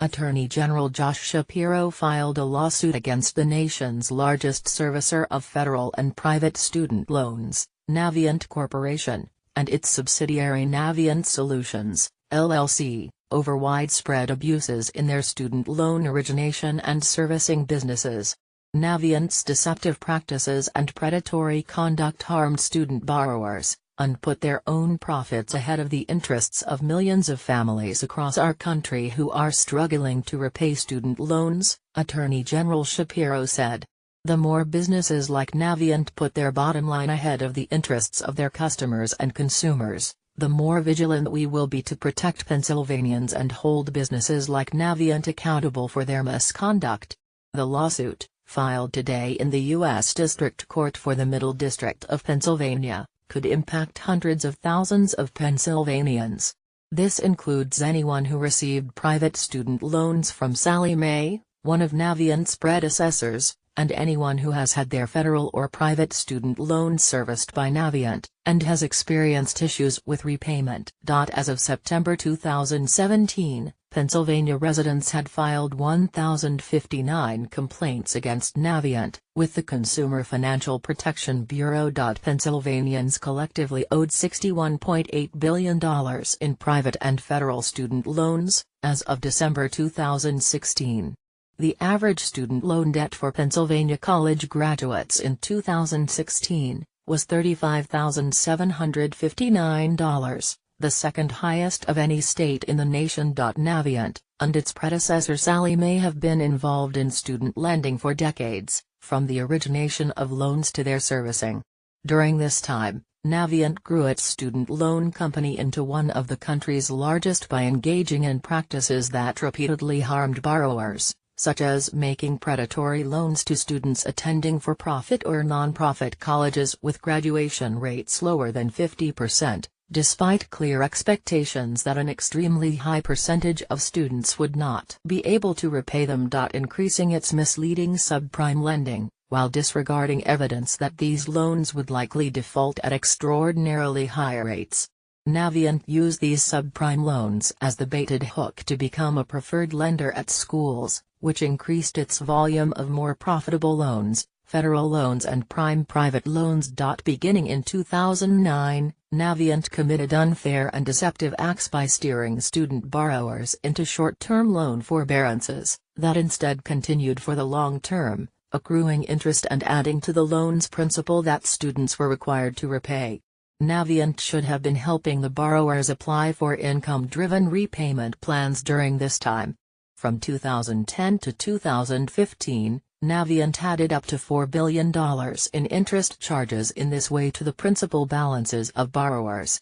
Attorney General Josh Shapiro filed a lawsuit against the nation's largest servicer of federal and private student loans, Navient Corporation, and its subsidiary Navient Solutions, LLC, over widespread abuses in their student loan origination and servicing businesses. Navient's deceptive practices and predatory conduct harmed student borrowers, and put their own profits ahead of the interests of millions of families across our country who are struggling to repay student loans, Attorney General Shapiro said. The more businesses like Navient put their bottom line ahead of the interests of their customers and consumers, the more vigilant we will be to protect Pennsylvanians and hold businesses like Navient accountable for their misconduct. The lawsuit, filed today in the U.S. District Court for the Middle District of Pennsylvania, could impact hundreds of thousands of Pennsylvanians. This includes anyone who received private student loans from Sallie Mae, one of Navient's predecessors, and anyone who has had their federal or private student loans serviced by Navient, and has experienced issues with repayment. As of September 2017, Pennsylvania residents had filed 1,059 complaints against Navient, with the Consumer Financial Protection Bureau. Pennsylvanians collectively owed $61.8 billion in private and federal student loans, as of December 2016. The average student loan debt for Pennsylvania college graduates in 2016 was $35,759, the second highest of any state in the nation. Navient, and its predecessor Sallie Mae have been involved in student lending for decades, from the origination of loans to their servicing. During this time, Navient grew its student loan company into one of the country's largest by engaging in practices that repeatedly harmed borrowers, such as making predatory loans to students attending for-profit or non-profit colleges with graduation rates lower than 50%, despite clear expectations that an extremely high percentage of students would not be able to repay them. Increasing its misleading subprime lending, while disregarding evidence that these loans would likely default at extraordinarily high rates. Navient used these subprime loans as the baited hook to become a preferred lender at schools, which increased its volume of more profitable loans, federal loans and prime private loans. Beginning in 2009, Navient committed unfair and deceptive acts by steering student borrowers into short-term loan forbearances, that instead continued for the long term, accruing interest and adding to the loan's principal that students were required to repay. Navient should have been helping the borrowers apply for income-driven repayment plans during this time. From 2010 to 2015, Navient added up to $4 billion in interest charges in this way to the principal balances of borrowers.